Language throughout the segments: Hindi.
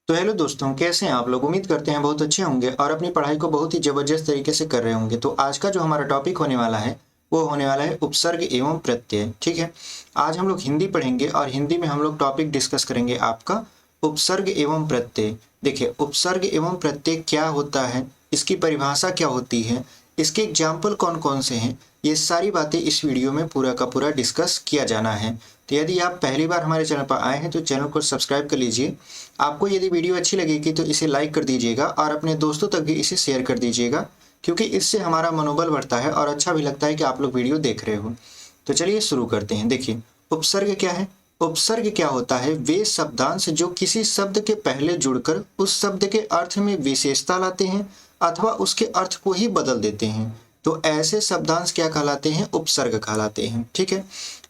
तो हेलो दोस्तों, कैसे हैं आप लोग। उम्मीद करते हैं बहुत अच्छे होंगे और अपनी पढ़ाई को बहुत ही ज़बरदस्त तरीके से कर रहे होंगे। तो आज का जो हमारा टॉपिक होने वाला है वो होने वाला है उपसर्ग एवं प्रत्यय। ठीक है, आज हम लोग हिंदी पढ़ेंगे और हिंदी में हम लोग टॉपिक डिस्कस करेंगे आपका उपसर्ग एवं प्रत्यय। देखिए, उपसर्ग एवं प्रत्यय क्या होता है, इसकी परिभाषा क्या होती है, इसके एग्जाम्पल कौन कौन से हैं, ये सारी बातें इस वीडियो में पूरा का पूरा डिस्कस किया जाना है। तो यदि आप पहली बार हमारे चैनल पर आए हैं तो चैनल को सब्सक्राइब कर लीजिए। आपको यदि वीडियो अच्छी लगेगी तो इसे लाइक कर दीजिएगा और अपने दोस्तों तक भी इसे शेयर कर दीजिएगा, क्योंकि इससे हमारा मनोबल बढ़ता है और अच्छा भी लगता है कि आप लोग वीडियो देख रहे हो। तो चलिए शुरू करते हैं। देखिए, उपसर्ग क्या है। उपसर्ग क्या होता है, वे शब्दांश जो किसी शब्द के पहले जुड़कर उस शब्द के अर्थ में विशेषता लाते हैं अथवा उसके अर्थ को ही बदल देते हैं। तो ऐसे शब्दांश क्या कहलाते हैं, उपसर्ग कहलाते हैं। ठीक है,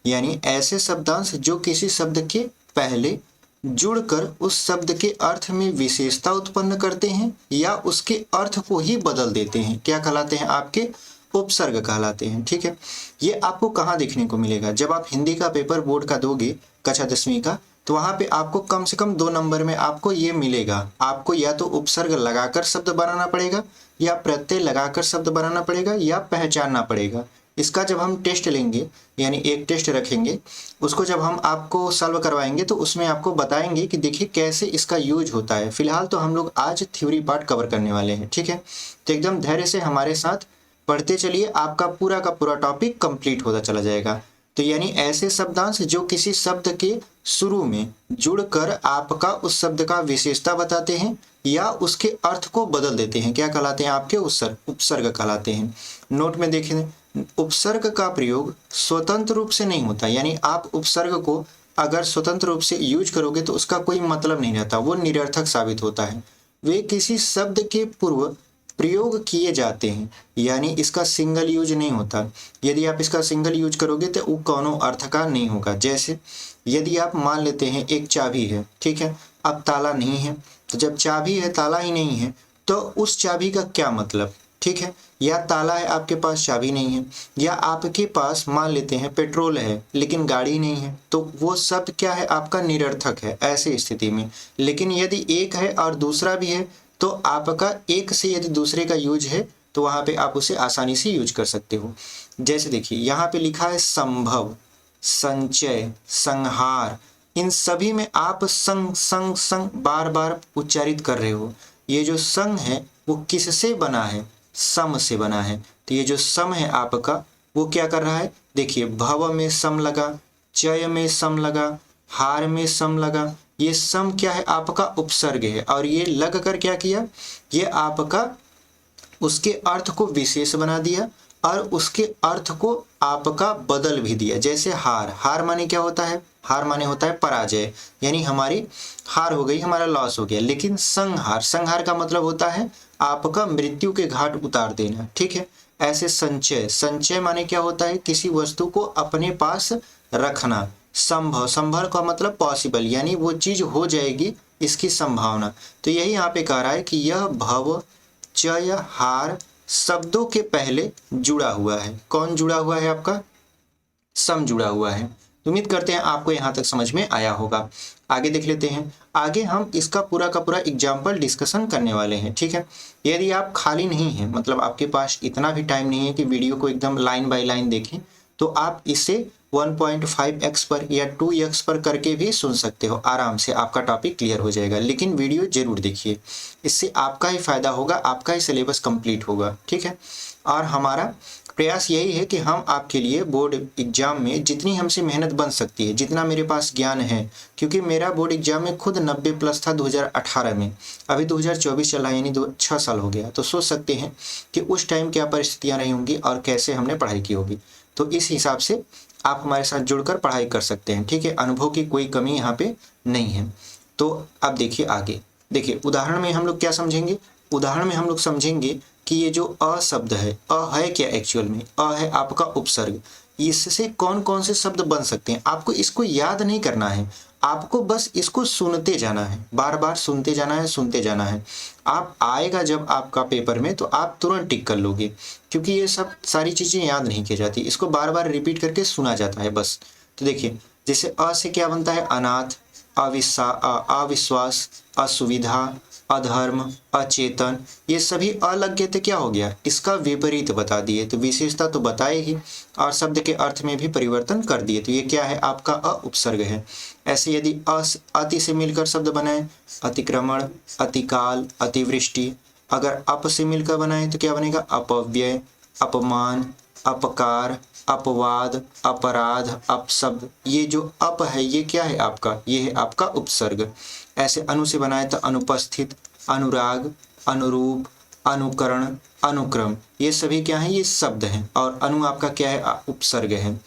यानी ऐसे शब्दांश जो किसी शब्द के पहले जुड़कर उस शब्द के अर्थ में विशेषता उत्पन्न करते हैं या उसके अर्थ को ही बदल देते हैं, क्या कहलाते हैं, आपके उपसर्ग कहलाते हैं। ठीक है, ये आपको कहाँ देखने को मिलेगा, जब आप हिंदी का पेपर बोर्ड का दोगे कक्षा 10वीं का, तो वहां पे आपको कम से कम 2 नंबर में आपको ये मिलेगा। आपको या तो उपसर्ग लगाकर शब्द बनाना पड़ेगा या प्रत्यय लगाकर शब्द बनाना पड़ेगा या पहचानना पड़ेगा। इसका जब हम टेस्ट लेंगे, यानी एक टेस्ट रखेंगे, उसको जब हम आपको सॉल्व करवाएंगे तो उसमें आपको बताएंगे कि देखिए कैसे इसका यूज होता है। फिलहाल तो हम लोग आज थ्योरी पार्ट कवर करने वाले हैं। ठीक है, तो एकदम धैर्य से हमारे साथ पढ़ते चलिए, आपका पूरा का पूरा टॉपिक कंप्लीट होता चला जाएगा। तो यानी ऐसे शब्दांश जो किसी शब्द के शुरू में जुड़कर आपका उस शब्द का विशेषता बताते हैं या उसके अर्थ को बदल देते हैं, क्या कहलाते हैं, आपके उपसर्ग कहलाते हैं। नोट में देखें, उपसर्ग का प्रयोग स्वतंत्र रूप से नहीं होता, यानी आप उपसर्ग को अगर स्वतंत्र रूप से यूज करोगे तो उसका कोई मतलब नहीं रहता, वो निरर्थक साबित होता है। वे किसी शब्द के पूर्व प्रयोग किए जाते हैं, यानी इसका सिंगल यूज नहीं होता। यदि आप इसका सिंगल यूज करोगे तो वो कोनो अर्थ का नहीं होगा। जैसे यदि आप मान लेते हैं एक चाबी है, ठीक है, अब ताला नहीं है, तो जब चाबी है ताला ही नहीं है तो उस चाबी का क्या मतलब। ठीक है, या ताला है आपके पास चाबी नहीं है, या आपके पास मान लेते हैं पेट्रोल है लेकिन गाड़ी नहीं है, तो वो शब्द क्या है, आपका निरर्थक है ऐसी स्थिति में। लेकिन यदि एक है और दूसरा भी है तो आपका एक से यदि दूसरे का यूज है तो वहां पे आप उसे आसानी से यूज कर सकते हो। जैसे देखिए यहाँ पे लिखा है संभव, संचय, संहार, इन सभी में आप संग संग संग बार बार उच्चारित कर रहे हो। ये जो संग है वो किससे बना है, सम से बना है। तो ये जो सम है आपका वो क्या कर रहा है, देखिए भव में सम लगा, चय में सम लगा, हार में सम लगा, ये सम क्या है, आपका उपसर्ग है और ये लग कर क्या किया, ये आपका उसके अर्थ को विशेष बना दिया और उसके अर्थ को आपका बदल भी दिया। जैसे हार, हार माने क्या होता है, हार माने होता है पराजय, यानी हमारी हार हो गई, हमारा लॉस हो गया। लेकिन संहार, संहार का मतलब होता है आपका मृत्यु के घाट उतार देना। ठीक है, ऐसे संचय, संचय माने क्या होता है, किसी वस्तु को अपने पास रखना। संभव, संभव का मतलब पॉसिबल, यानी वो चीज हो जाएगी, इसकी संभावना। तो यही यहाँ पे कह रहा है कि यह भव, चय, हार शब्दों के पहले जुड़ा हुआ है। कौन जुड़ा हुआ है, आपका सम जुड़ा हुआ है। उम्मीद करते हैं आपको यहाँ तक समझ में आया होगा। आगे देख लेते हैं, आगे हम इसका पूरा का पूरा एग्जाम्पल डिस्कशन करने वाले हैं। ठीक है, यदि आप खाली नहीं हैं, मतलब आपके पास इतना भी टाइम नहीं है कि वीडियो को एकदम लाइन बाय लाइन देखें, तो आप इसे 1.5x पर या 2x पर करके भी सुन सकते हो, आराम से आपका टॉपिक क्लियर हो जाएगा। लेकिन वीडियो जरूर देखिए, इससे आपका ही फायदा होगा, आपका ही सिलेबस कंप्लीट होगा। ठीक है, और हमारा प्रयास यही है कि हम आपके लिए बोर्ड एग्जाम में जितनी हमसे मेहनत बन सकती है, जितना मेरे पास ज्ञान है, क्योंकि मेरा बोर्ड एग्जाम में खुद 90+ था 2018 में, अभी 2024 चला, यानी 6 साल हो गया। तो सोच सकते हैं कि उस टाइम क्या परिस्थितियाँ रही होंगी और कैसे हमने पढ़ाई की होगी। तो इस हिसाब से आप हमारे साथ जुड़कर पढ़ाई कर सकते हैं। ठीक है, अनुभव की कोई कमी यहाँ पे नहीं है। तो अब देखिए आगे, देखिए उदाहरण में हम लोग क्या समझेंगे, उदाहरण में हम लोग समझेंगे कि ये जो अ शब्द है, अ है क्या, एक्चुअल में अ है आपका उपसर्ग। इससे कौन कौन से शब्द बन सकते हैं, आपको इसको याद नहीं करना है, आपको बस इसको सुनते जाना है, बार बार सुनते जाना है, सुनते जाना है। आप आएगा जब आपका पेपर में तो आप तुरंत टिक कर लोगे, क्योंकि ये सब सारी चीज़ें याद नहीं की जाती, इसको बार बार रिपीट करके सुना जाता है बस। तो देखिए, जैसे अ से क्या बनता है, अनाथ, अविश्वास, असुविधा, अधर्म, अचेतन, ये सभी अलग तो क्या हो गया, इसका विपरीत बता दिए। तो विशेषता तो बताए ही और शब्द के अर्थ में भी परिवर्तन कर दिए। तो ये क्या है, आपका अ उपसर्ग है। ऐसे यदि अति से मिलकर शब्द बनाए, अतिक्रमण, अतिकाल, अतिवृष्टि। अगर अप से मिलकर बनाए तो क्या बनेगा, अपव्यय, अपमान, अपकार, अपवाद, अपराध, अपशब्द। ये जो अप है ये क्या है आपका, ये है आपका उपसर्ग। ऐसे अनु से बनाए तो अनुपस्थित, अनुराग, अनुरूप, अनुकरण, अनुक्रम, ये सभी क्या है, ये शब्द हैं। और अनु आपका क्या है, उपसर्ग है।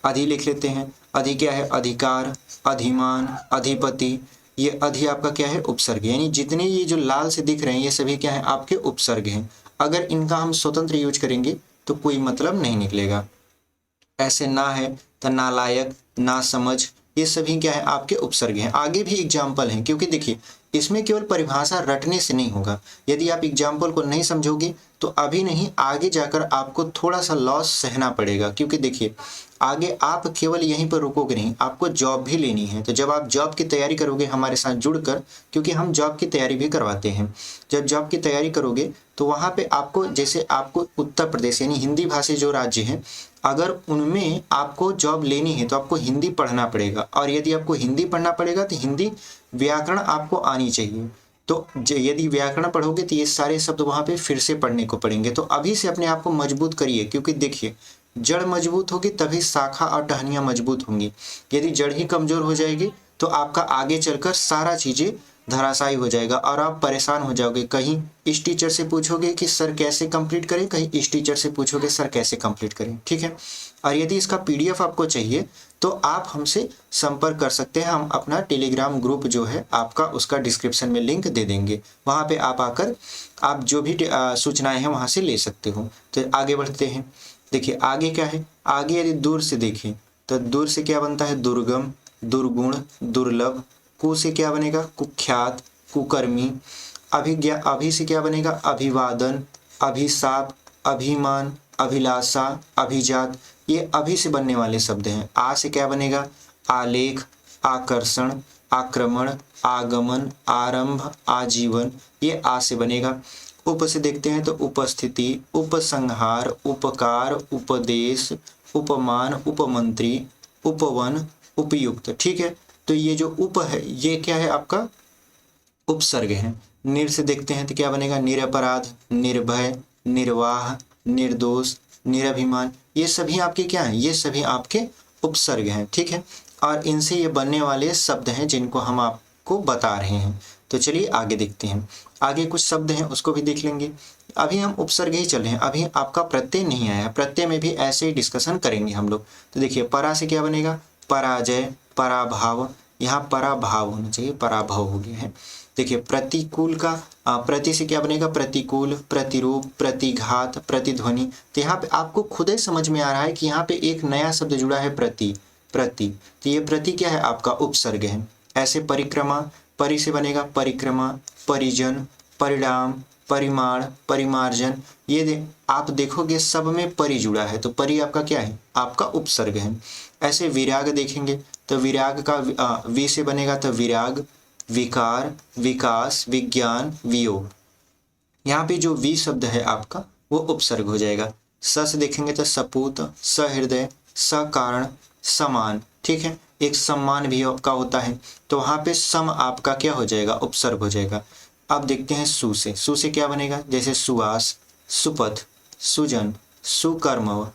अधि लिख लेते हैं, अधि क्या है, अधिकार, अधिमान, अधिपति। ये अधि आपका क्या है, उपसर्ग। यानी जितने ये जो लाल से दिख रहे हैं ये सभी क्या है, आपके उपसर्ग हैं। अगर इनका हम स्वतंत्र यूज करेंगे तो कोई मतलब नहीं निकलेगा। ऐसे ना है तो नालायक, ना समझ, ये सभी क्या है, आपके उपसर्ग हैं। आगे भी एग्जाम्पल हैं, क्योंकि देखिए इसमें केवल परिभाषा रटने से नहीं होगा। यदि आप एग्जाम्पल को नहीं समझोगे तो अभी नहीं, आगे जाकर आपको थोड़ा सा लॉस सहना पड़ेगा। क्योंकि देखिए आगे आप केवल यहीं पर रुकोगे नहीं, आपको जॉब भी लेनी है। तो जब आप जॉब की तैयारी करोगे हमारे साथ जुड़कर, क्योंकि हम जॉब की तैयारी भी करवाते हैं, जब जॉब की तैयारी करोगे तो वहाँ पे आपको, जैसे आपको उत्तर प्रदेश यानी हिंदी भाषी जो राज्य हैं, अगर उनमें आपको जॉब लेनी है तो आपको हिंदी पढ़ना पड़ेगा। और यदि आपको हिंदी पढ़ना पड़ेगा तो हिंदी व्याकरण आपको आनी चाहिए। तो यदि व्याकरण पढ़ोगे तो ये सारे शब्द वहाँ पे फिर से पढ़ने को पड़ेंगे। तो अभी से अपने आप को मजबूत करिए, क्योंकि देखिए जड़ मजबूत होगी तभी शाखा और टहनियाँ मजबूत होंगी। यदि जड़ ही कमजोर हो जाएगी तो आपका आगे चलकर सारा चीज़ें धराशायी हो जाएगा और आप परेशान हो जाओगे। कहीं इस टीचर से पूछोगे कि सर कैसे कंप्लीट करें, कहीं इस टीचर से पूछोगे सर कैसे कंप्लीट करें। ठीक है। और यदि इसका पीडीएफ आपको चाहिए तो आप हमसे संपर्क कर सकते हैं। हम अपना टेलीग्राम ग्रुप जो है आपका, उसका डिस्क्रिप्शन में लिंक दे देंगे। वहाँ पे आप आकर आप जो भी सूचनाएं हैं वहाँ से ले सकते हो। तो आगे बढ़ते हैं। देखिए आगे क्या है, आगे यदि दूर से देखें तो दूर से क्या बनता है, दुर्गम, दुर्गुण, दुर्लभ। कु से क्या बनेगा, कुख्यात, कुकर्मी। अभि से क्या बनेगा, अभिवादन, अभिशाप, अभिमान, अभिलाषा, अभिजात। ये अभि से बनने वाले शब्द हैं। आ से क्या बनेगा, आलेख, आकर्षण, आक्रमण, आगमन, आरंभ, आजीवन। ये आ से बनेगा। उप से देखते हैं तो उपस्थिति, उपसंहार, उपकार, उपदेश, उपमान, उपमंत्री, उपवन, उपयुक्त। ठीक है। तो ये जो उप है ये क्या है, आपका उपसर्ग है। निर से देखते हैं तो क्या बनेगा, निरपराध, निर्भय, निर्वाह, निर्दोष, निरभिमान। ये सभी आपके क्या हैं, ये सभी आपके उपसर्ग हैं। ठीक है। और इनसे ये बनने वाले शब्द हैं जिनको हम आपको बता रहे हैं। तो चलिए आगे देखते हैं। आगे कुछ शब्द हैं उसको भी देख लेंगे। अभी हम उपसर्ग ही चल रहे हैं, अभी आपका प्रत्यय नहीं आया। प्रत्यय में भी ऐसे ही डिस्कशन करेंगे हम लोग। तो देखिए परा से क्या बनेगा, पराजय, पराभाव। यहाँ पराभाव होना चाहिए, पराभव हो गया है। देखिए प्रतिकूल का प्रति से क्या बनेगा, प्रतिकूल, प्रतिरूप, प्रतिघात, प्रतिध्वनि। तो यहाँ पे आपको खुद ही समझ में आ रहा है कि यहाँ पे एक नया शब्द जुड़ा है, प्रति। तो ये प्रति क्या है, आपका उपसर्ग है। ऐसे परिक्रमा, परि से बनेगा परिक्रमा, परिजन, परिणाम, परिमाण, परिमार्जन। ये आप देखोगे सब में परि जुड़ा है, तो परि आपका क्या है, आपका उपसर्ग है। ऐसे विराग देखेंगे तो विराग का वी से बनेगा तो विराग, विकार, विकास, विज्ञान, वियोग। यहाँ पे जो वी शब्द है आपका वो उपसर्ग हो जाएगा। स से देखेंगे तो सपूत, सहृदय, सकारण, समान। ठीक है। एक सम्मान भी का होता है, तो वहाँ पे सम आपका क्या हो जाएगा, उपसर्ग हो जाएगा। अब देखते हैं सु से। सु से क्या बनेगा, जैसे सुवास, सुपथ, सुजन, सुकर्मव,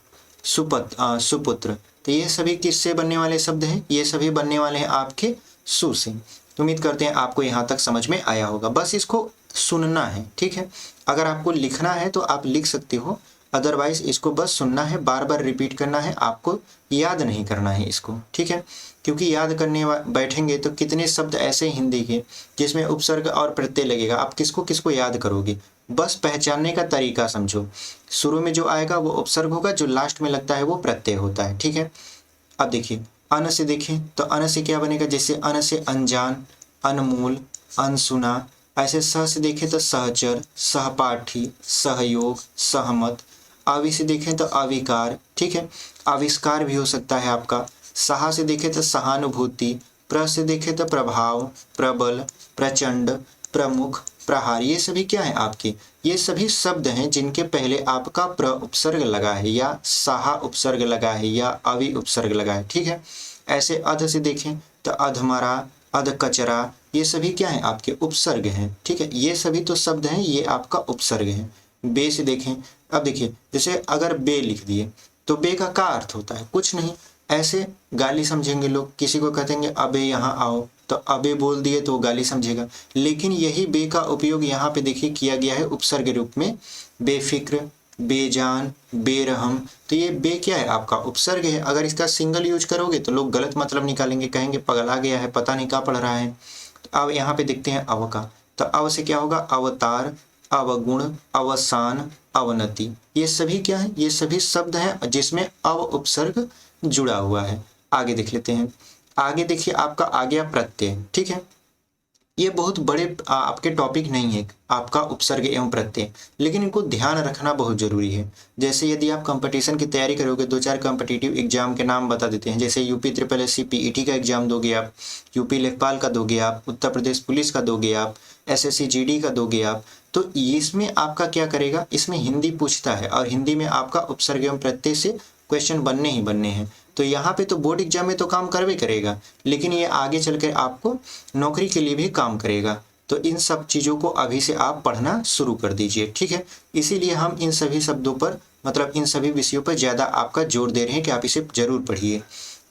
सुपुत्र। तो ये सभी किससे बनने वाले शब्द हैं, ये सभी बनने वाले हैं आपके सु से। तो उम्मीद करते हैं आपको यहाँ तक समझ में आया होगा। बस इसको सुनना है। ठीक है। अगर आपको लिखना है तो आप लिख सकते हो, अदरवाइज इसको बस सुनना है, बार बार रिपीट करना है, आपको याद नहीं करना है इसको। ठीक है। क्योंकि याद करने बैठेंगे तो कितने शब्द ऐसे हिंदी के जिसमें उपसर्ग और प्रत्यय लगेगा, आप किसको किसको याद करोगे। बस पहचानने का तरीका समझो, शुरू में जो आएगा वो उपसर्ग होगा, जो लास्ट में लगता है वो प्रत्यय होता है। ठीक है। अब देखिए अन से देखें तो अन से क्या बनेगा, जैसे अन से अनजान, अनमोल, अनसुना। ऐसे स से देखें तो सहचर, सहपाठी, सहयोग, सहमत। आवि से देखें तो अविकार। ठीक है। आविष्कार भी हो सकता है आपका। सहा से देखें तो सहानुभूति, प्र से देखें तो प्रभाव, प्रबल, प्रचंड, प्रमुख, प्रहार, ये सभी क्या है आपके, ये सभी शब्द हैं जिनके पहले आपका प्र उपसर्ग लगा है या साहा उपसर्ग लगा है या अवि उपसर्ग लगा है। ठीक है। ऐसे अध से देखें तो अधमरा, अध कचरा, ये सभी क्या है आपके उपसर्ग हैं। ठीक है, ये सभी तो शब्द हैं, ये आपका उपसर्ग है। बे से देखें, अब देखिए जैसे अगर बे लिख दिए तो बे का क्या अर्थ होता है, कुछ नहीं, ऐसे गाली समझेंगे लोग, किसी को कहेंगे अबे यहाँ आओ तो अबे बोल दिए तो गाली समझेगा। लेकिन यही बे का उपयोग यहाँ पे देखिए किया गया है उपसर्ग रूप में, बेफिक्र, बेजान, बेरहम, तो ये बे क्या है आपका उपसर्ग है। अगर इसका सिंगल यूज करोगे तो लोग गलत मतलब निकालेंगे, कहेंगे पगला गया है, पता नहीं क्या पढ़ रहा है। तो अब यहाँ पे देखते हैं अव का, तो अव से क्या होगा, अवतार, अवगुण, अवसान, अवनति, ये सभी क्या है, ये सभी शब्द हैं जिसमें अव उपसर्ग जुड़ा हुआ है। आगे देख लेते हैं। आगे देखिए आपका आ गया प्रत्यय। ठीक है, ये बहुत बड़े आपके टॉपिक नहीं है आपका उपसर्ग एवं प्रत्यय, लेकिन इनको ध्यान रखना बहुत जरूरी है। जैसे यदि आप कंपटीशन की तैयारी करोगे, 2-4 कॉम्पिटिटिव एग्जाम के नाम बता देते हैं, जैसे यूपी SSC PET का एग्जाम दोगे आप, यूपी लेखपाल का दोगे आप, उत्तर प्रदेश पुलिस का दोगे आप, SSC GD का दोगे आप, तो इसमें आपका क्या करेगा, इसमें हिंदी पूछता है और हिंदी में आपका उपसर्ग एवं प्रत्यय से क्वेश्चन बनने ही बनने हैं। तो यहाँ पे तो बोर्ड एग्जाम में तो काम करवे करेगा, लेकिन ये आगे चलकर आपको नौकरी के लिए भी काम करेगा। तो इन सब चीज़ों को अभी से आप पढ़ना शुरू कर दीजिए। ठीक है, इसीलिए हम इन सभी शब्दों पर, मतलब इन सभी विषयों पर ज़्यादा आपका जोर दे रहे हैं कि आप इसे जरूर पढ़िए।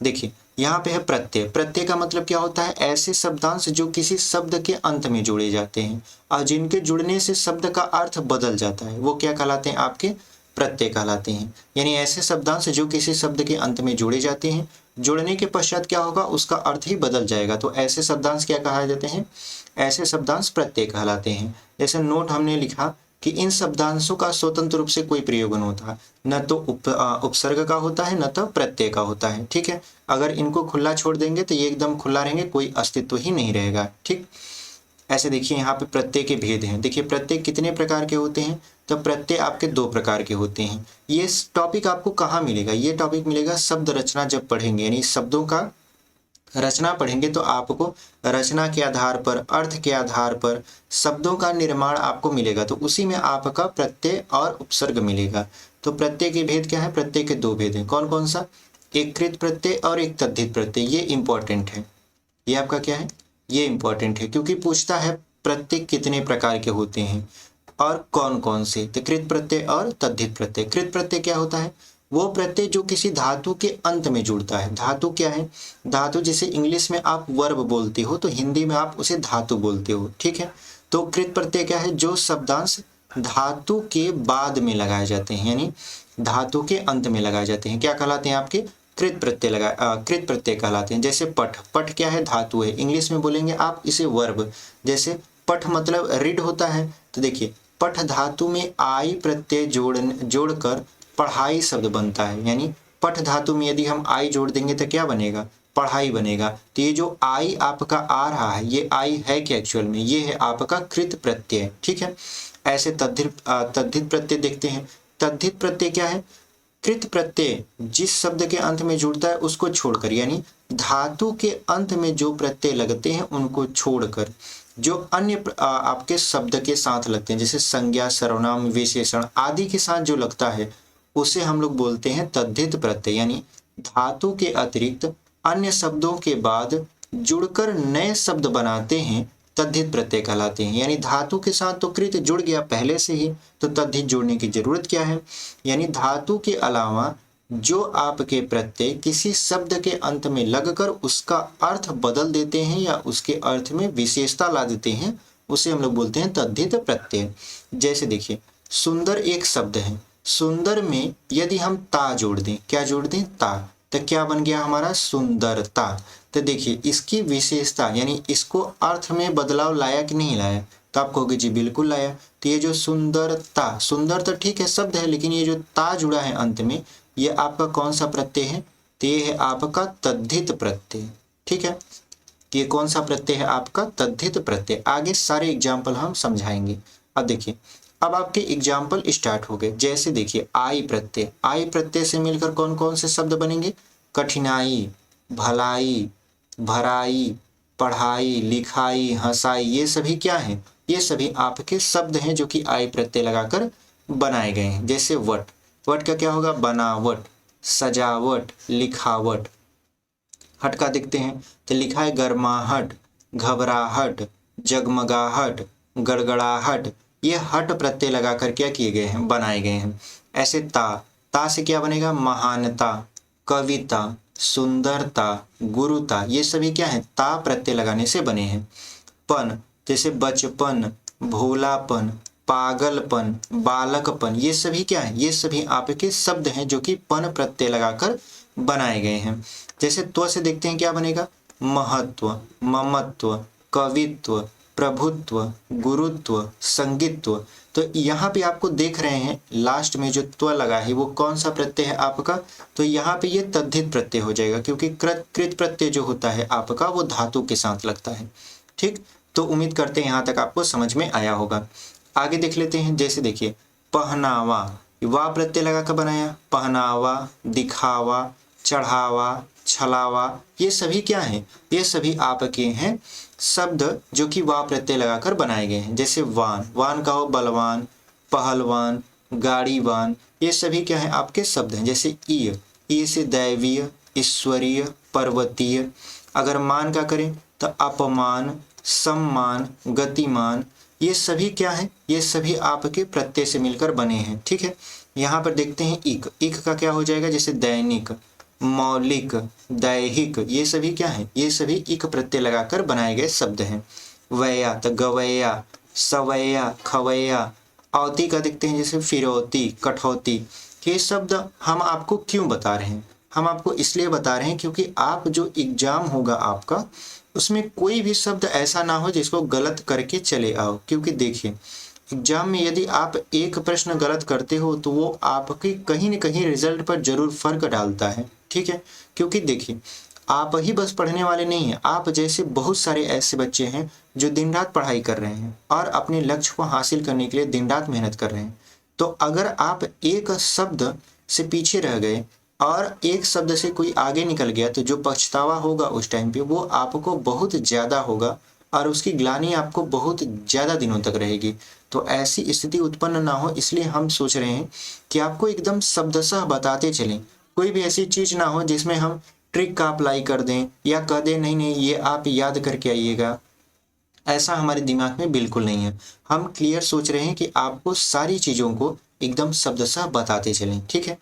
देखिए यहाँ पे है प्रत्यय। प्रत्यय का मतलब क्या होता है, ऐसे शब्दांश जो किसी शब्द के अंत में जोड़े जाते हैं और जिनके जुड़ने से शब्द का अर्थ बदल जाता है, वो क्या कहलाते हैं, आपके प्रत्यय कहलाते हैं। यानी ऐसे शब्दांश जो किसी शब्द के अंत में जोड़े जाते हैं, जोड़ने के पश्चात क्या होगा, उसका अर्थ ही बदल जाएगा, तो ऐसे शब्दांश क्या कहा जाते हैं, ऐसे शब्दांश प्रत्यय कहलाते हैं। जैसे नोट हमने लिखा कि इन शब्दांशों का स्वतंत्र रूप से कोई प्रयोग नहीं होता, न तो उपसर्ग का होता है न तो प्रत्यय का होता है। ठीक है, अगर इनको खुला छोड़ देंगे तो ये एकदम खुला रहेंगे, कोई अस्तित्व ही नहीं रहेगा। ठीक, ऐसे देखिए यहाँ पे प्रत्यय के भेद हैं। देखिए प्रत्यय कितने प्रकार के होते हैं, तो प्रत्यय आपके 2 प्रकार के होते हैं। ये टॉपिक आपको कहाँ मिलेगा, ये टॉपिक मिलेगा शब्द रचना जब पढ़ेंगे, यानी शब्दों का रचना पढ़ेंगे तो आपको रचना के आधार पर, अर्थ के आधार पर शब्दों का निर्माण आपको मिलेगा, तो उसी में आपका प्रत्यय और उपसर्ग मिलेगा। तो प्रत्यय के भेद क्या है, प्रत्यय के 2 भेद हैं, कौन कौन सा, एक कृत प्रत्यय और एक तद्धित प्रत्यय। ये इंपॉर्टेंट है, ये आपका क्या है, ये इंपॉर्टेंट है, क्योंकि पूछता है प्रत्यय कितने प्रकार के होते हैं और कौन कौन से। तो कृत प्रत्यय और तद्धित प्रत्यय। कृत प्रत्यय क्या होता है, वो प्रत्यय जो किसी धातु के अंत में जुड़ता है। धातु क्या है, धातु जिसे इंग्लिश में आप वर्ब बोलते हो तो हिंदी में आप उसे धातु बोलते हो। ठीक है, तो कृत प्रत्यय क्या है, जो शब्दांश धातु के बाद में लगाए जाते हैं, यानी धातु के अंत में लगाए जाते हैं, क्या कहलाते हैं आपके, कृत प्रत्यय कृत प्रत्यय कहलाते हैं। जैसे पठ, पठ क्या है, धातु है, इंग्लिश में बोलेंगे आप इसे वर्ब। जैसे पठ मतलब रीड होता है, तो देखिए पठ धातु में आई प्रत्यय जोड़कर पढ़ाई शब्द बनता है, यानी पठ धातु में यदि हम आई जोड़ देंगे तो क्या बनेगा, पढ़ाई बनेगा। तो ये जो आई आपका आ रहा है, ये आई है कि एक्चुअल में ये है आपका कृत प्रत्यय। ठीक है, ऐसे तद्धित प्रत्यय देखते हैं। तद्धित प्रत्यय क्या है, कृत प्रत्यय जिस शब्द के अंत में जुड़ता है उसको छोड़कर, यानी धातु के अंत में जो प्रत्यय लगते हैं उनको छोड़कर जो अन्य आपके शब्द के साथ लगते हैं, जैसे संज्ञा, सर्वनाम, विशेषण आदि के साथ जो लगता है उसे हम लोग बोलते हैं तद्धित प्रत्यय। यानी धातु के अतिरिक्त अन्य शब्दों के बाद जुड़कर नए शब्द बनाते हैं, तद्धित प्रत्यय कहलाते हैं। यानी धातु के साथ तो कृत जुड़ गया पहले से ही, तो तद्धित जोड़ने की जरूरत क्या है, यानी धातु के अलावा जो आपके प्रत्यय किसी शब्द के अंत में लगकर उसका अर्थ बदल देते हैं या उसके अर्थ में विशेषता ला देते हैं, उसे हम लोग बोलते हैं तद्धित प्रत्यय। जैसे देखिए सुंदर एक शब्द है, सुंदर में यदि हम ता जोड़ दें, क्या जोड़ दें, ता, तो क्या बन गया हमारा, सुंदरता। तो देखिए इसकी विशेषता, यानी इसको अर्थ में बदलाव लाया कि नहीं लाया, तो आप कहोगे जी बिल्कुल लाया। तो ये जो सुंदरता, सुंदर तो ठीक है शब्द है, लेकिन ये जो ता जुड़ा है अंत में, ये आपका कौन सा प्रत्यय है, तो ये है आपका तद्धित प्रत्यय। ठीक है, ये कौन सा प्रत्यय है आपका, तद्धित प्रत्यय। आगे सारे एग्जाम्पल हम समझाएंगे। अब देखिए अब आपके एग्जाम्पल स्टार्ट हो गए। जैसे देखिए आई प्रत्यय, आई प्रत्यय से मिलकर कौन कौन से शब्द बनेंगे, कठिनाई, भलाई, भराई, पढ़ाई, लिखाई, हंसाई, ये सभी क्या हैं? ये सभी आपके शब्द हैं जो कि आई प्रत्यय लगाकर बनाए गए हैं। जैसे वट, वट का क्या होगा? बनावट, सजावट, लिखावट। हट का देखते हैं तो लिखा है गर्माहट, घबराहट, जगमगाहट, गड़गड़ाहट। ये हट प्रत्यय लगाकर क्या किए गए हैं? बनाए गए हैं। ऐसे ता, ता से क्या बनेगा? महानता, कविता, सुंदरता, गुरुता, ये सभी क्या है? ता प्रत्यय लगाने से बने हैं। पन, जैसे बचपन, भोलापन, पागलपन, बालकपन, ये सभी क्या है? ये सभी आपके शब्द हैं जो कि पन प्रत्यय लगाकर बनाए गए हैं। जैसे त्व से देखते हैं क्या बनेगा? महत्व, ममत्व, कवित्व, प्रभुत्व, गुरुत्व, संगीत्व। तो यहाँ पे आपको देख रहे हैं लास्ट में जो त्व लगा है वो कौन सा प्रत्यय है आपका? तो यहाँ पे ये तद्धित प्रत्यय हो जाएगा, क्योंकि कृत प्रत्यय जो होता है आपका वो धातु के साथ लगता है। ठीक, तो उम्मीद करते हैं यहाँ तक आपको समझ में आया होगा। आगे देख लेते हैं। जैसे देखिए पहनावा, वा प्रत्यय लगा कर बनाया, पहनावा, दिखावा, चढ़ावा, छलावा, ये सभी क्या हैं? ये सभी आपके हैं शब्द जो कि वा प्रत्यय लगाकर बनाए गए हैं। जैसे वान, वान का हो बलवान, पहलवान, गाड़ीवान, ये सभी क्या है? आपके शब्द हैं। जैसे ईय, ई से दैवीय, ईश्वरीय, पर्वतीय। अगर मान का करें तो अपमान, सम्मान, गतिमान, ये सभी क्या है? ये सभी आपके प्रत्यय से मिलकर बने हैं। ठीक है, यहाँ पर देखते हैं इक, इक का क्या हो जाएगा? जैसे दैनिक, मौलिक, दैहिक, ये सभी क्या है? ये सभी इक प्रत्यय लगाकर बनाए गए शब्द हैं। वैया तो गवैया, सवैया, खवैया। औती का देखते हैं जैसे फिरौती, कठौती। ये शब्द हम आपको क्यों बता रहे हैं? हम आपको इसलिए बता रहे हैं क्योंकि आप जो एग्जाम होगा आपका, उसमें कोई भी शब्द ऐसा ना हो जिसको गलत करके चले आओ। क्योंकि देखिए एग्जाम में यदि आप एक प्रश्न गलत करते हो तो वो आपके कहीं न कहीं रिजल्ट पर जरूर फर्क डालता है। ठीक है, क्योंकि देखिए आप ही बस पढ़ने वाले नहीं हैं, आप जैसे बहुत सारे ऐसे बच्चे हैं जो दिन रात पढ़ाई कर रहे हैं और अपने लक्ष्य को हासिल करने के लिए दिन रात मेहनत कर रहे हैं। तो अगर आप एक शब्द से पीछे रह गए और एक शब्द से कोई आगे निकल गया तो जो पछतावा होगा उस टाइम पे वो आपको बहुत ज़्यादा होगा और उसकी ग्लानि आपको बहुत ज़्यादा दिनों तक रहेगी। तो ऐसी स्थिति उत्पन्न ना हो इसलिए हम सोच रहे हैं कि आपको एकदम शब्दशः बताते चलें। कोई भी ऐसी चीज़ ना हो जिसमें हम ट्रिक का अप्लाई कर दें या कह दें नहीं नहीं ये आप याद करके आइएगा, ऐसा हमारे दिमाग में बिल्कुल नहीं है। हम क्लियर सोच रहे हैं कि आपको सारी चीज़ों को एकदम शब्दशः बताते चलें। ठीक है,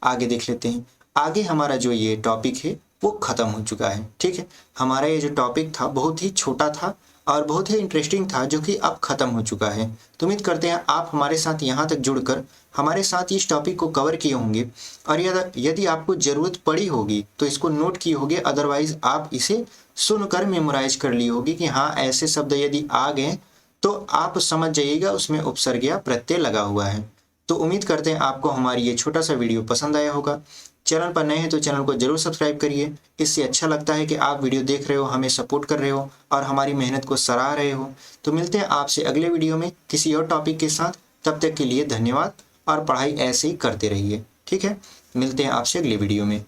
आगे देख लेते हैं। आगे हमारा जो ये टॉपिक है वो ख़त्म हो चुका है। ठीक है, हमारा ये जो टॉपिक था बहुत ही छोटा था और बहुत ही इंटरेस्टिंग था जो कि अब ख़त्म हो चुका है। तो उम्मीद करते हैं आप हमारे साथ यहाँ तक जुड़कर हमारे साथ इस टॉपिक को कवर किए होंगे और यदि आपको ज़रूरत पड़ी होगी तो इसको नोट किए होंगे, अदरवाइज आप इसे सुनकर मेमोराइज कर ली होगी कि हाँ ऐसे शब्द यदि आ गए तो आप समझ जाइएगा उसमें उपसर्ग या प्रत्यय लगा हुआ है। तो उम्मीद करते हैं आपको हमारी ये छोटा सा वीडियो पसंद आया होगा। चैनल पर नए हैं तो चैनल को जरूर सब्सक्राइब करिए। इससे अच्छा लगता है कि आप वीडियो देख रहे हो, हमें सपोर्ट कर रहे हो और हमारी मेहनत को सराह रहे हो। तो मिलते हैं आपसे अगले वीडियो में किसी और टॉपिक के साथ। तब तक के लिए धन्यवाद और पढ़ाई ऐसे ही करते रहिए। ठीक है, मिलते हैं आपसे अगले वीडियो में।